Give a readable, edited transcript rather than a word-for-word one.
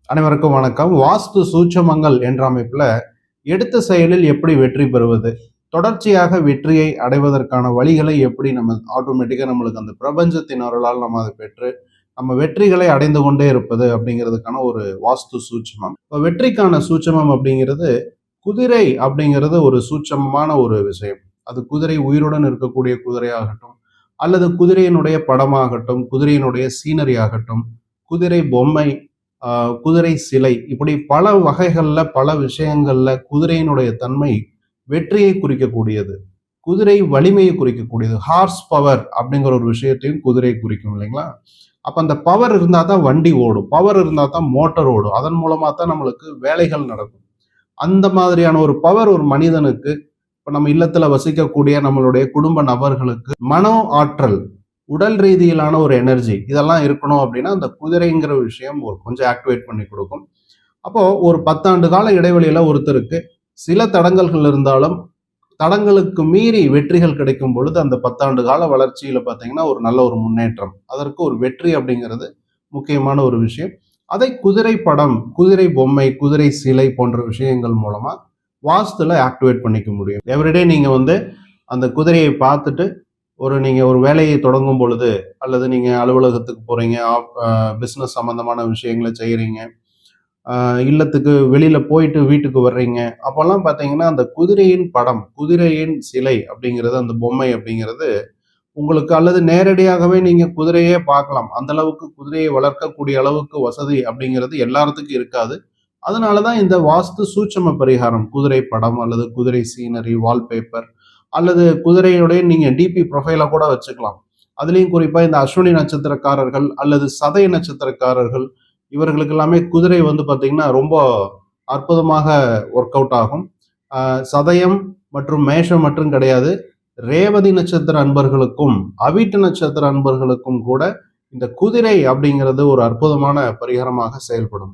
அனைவருக்கும் வணக்கம். வாஸ்து சூட்சமங்கள் என்ற அமைப்புல எடுத்த செயலில் எப்படி வெற்றி பெறுவது, தொடர்ச்சியாக வெற்றியை அடைவதற்கான வழிகளை எப்படி நம்ம ஆட்டோமேட்டிக்கா நம்மளுக்கு அந்த பிரபஞ்சத்தின் அருளால் நம்ம அதை பெற்று நம்ம வெற்றிகளை அடைந்து கொண்டே இருப்பது அப்படிங்கிறதுக்கான ஒரு வாஸ்து சூட்சமம். இப்போ வெற்றிக்கான சூட்சமம் அப்படிங்கிறது குதிரை அப்படிங்கிறது ஒரு சூட்சமமான ஒரு விஷயம். அது குதிரை உயிருடன் இருக்கக்கூடிய குதிரையாகட்டும், அல்லது குதிரையினுடைய படமாகட்டும், குதிரையினுடைய சீனரி ஆகட்டும், குதிரை பொம்மை, குதிரை சிலை, இப்படி பல வகைகள்ல பல விஷயங்கள்ல குதிரையினுடைய தன்மை வெற்றியை குறிக்கக்கூடியது. குதிரை வலிமையை குறிக்கக்கூடியது. ஹார்ஸ் பவர் அப்படிங்கிற ஒரு விஷயத்தையும் குதிரை குறிக்கும் இல்லைங்களா? அப்ப அந்த பவர் இருந்தா தான் வண்டி ஓடும், பவர் இருந்தா தான் மோட்டார் ஓடும், அதன் மூலமா தான் நம்மளுக்கு வேலைகள் நடக்கும். அந்த மாதிரியான ஒரு பவர் ஒரு மனிதனுக்கு, இப்ப நம்ம இல்லத்துல வசிக்கக்கூடிய நம்மளுடைய குடும்ப நபர்களுக்கு மனோ ஆற்றல், உடல் ரீதியிலான ஒரு எனர்ஜி இதெல்லாம் இருக்கணும் அப்படின்னா அந்த குதிரைங்கிற விஷயம் ஒரு கொஞ்சம் ஆக்டிவேட் பண்ணி கொடுக்கும். அப்போ ஒரு 10 ஆண்டு கால இடைவெளியில ஒருத்தருக்கு சில தடங்கல்கள் இருந்தாலும் தடங்களுக்கு மீறி வெற்றிகள் கிடைக்கும் பொழுது அந்த 10 ஆண்டு கால வளர்ச்சியில பார்த்தீங்கன்னா ஒரு நல்ல ஒரு முன்னேற்றம், அதற்கு ஒரு வெற்றி அப்படிங்கிறது முக்கியமான ஒரு விஷயம். அதை குதிரை படம், குதிரை பொம்மை, குதிரை சிலை போன்ற விஷயங்கள் மூலமா வாஸ்துல ஆக்டிவேட் பண்ணிக்க முடியும். எவ்ரிடே நீங்க அந்த குதிரையை பார்த்துட்டு நீங்க ஒரு வேலையை தொடங்கும் பொழுது, அல்லது நீங்க அலுவலகத்துக்கு போறீங்க, பிசினஸ் சம்பந்தமான விஷயங்களை செய்யறீங்க, இல்லத்துக்கு வெளியில போயிட்டு வீட்டுக்கு வர்றீங்க, அப்பெல்லாம் பார்த்தீங்கன்னா அந்த குதிரையின் படம், குதிரையின் சிலை அப்படிங்கிறது, அந்த பொம்மை அப்படிங்கிறது உங்களுக்கு, அல்லது நேரடியாகவே நீங்க குதிரையே பார்க்கலாம். அந்த அளவுக்கு குதிரையை வளர்க்கக்கூடிய அளவுக்கு வசதி அப்படிங்கிறது எல்லாத்துக்கும் இருக்காது. அதனாலதான் இந்த வாஸ்து சூட்சம பரிகாரம், குதிரை படம் அல்லது குதிரை சீனரி, வால்பேப்பர், அல்லது குதிரையுடைய நீங்க டிபி ப்ரொஃபைல கூட வச்சுக்கலாம். அதுலயும் குறிப்பா இந்த அஸ்வினி நட்சத்திரக்காரர்கள் அல்லது சதய நட்சத்திரக்காரர்கள், இவர்களுக்கு எல்லாமே குதிரை பாத்தீங்கன்னா ரொம்ப அற்புதமாக ஒர்க் அவுட் ஆகும். சதயம் மற்றும் மேஷம் மட்டும் கிடையாது, ரேவதி நட்சத்திர அன்பர்களுக்கும் அவிட்ட நட்சத்திர அன்பர்களுக்கும் கூட இந்த குதிரை அப்படிங்கிறது ஒரு அற்புதமான பரிகாரமாக செயல்படும்.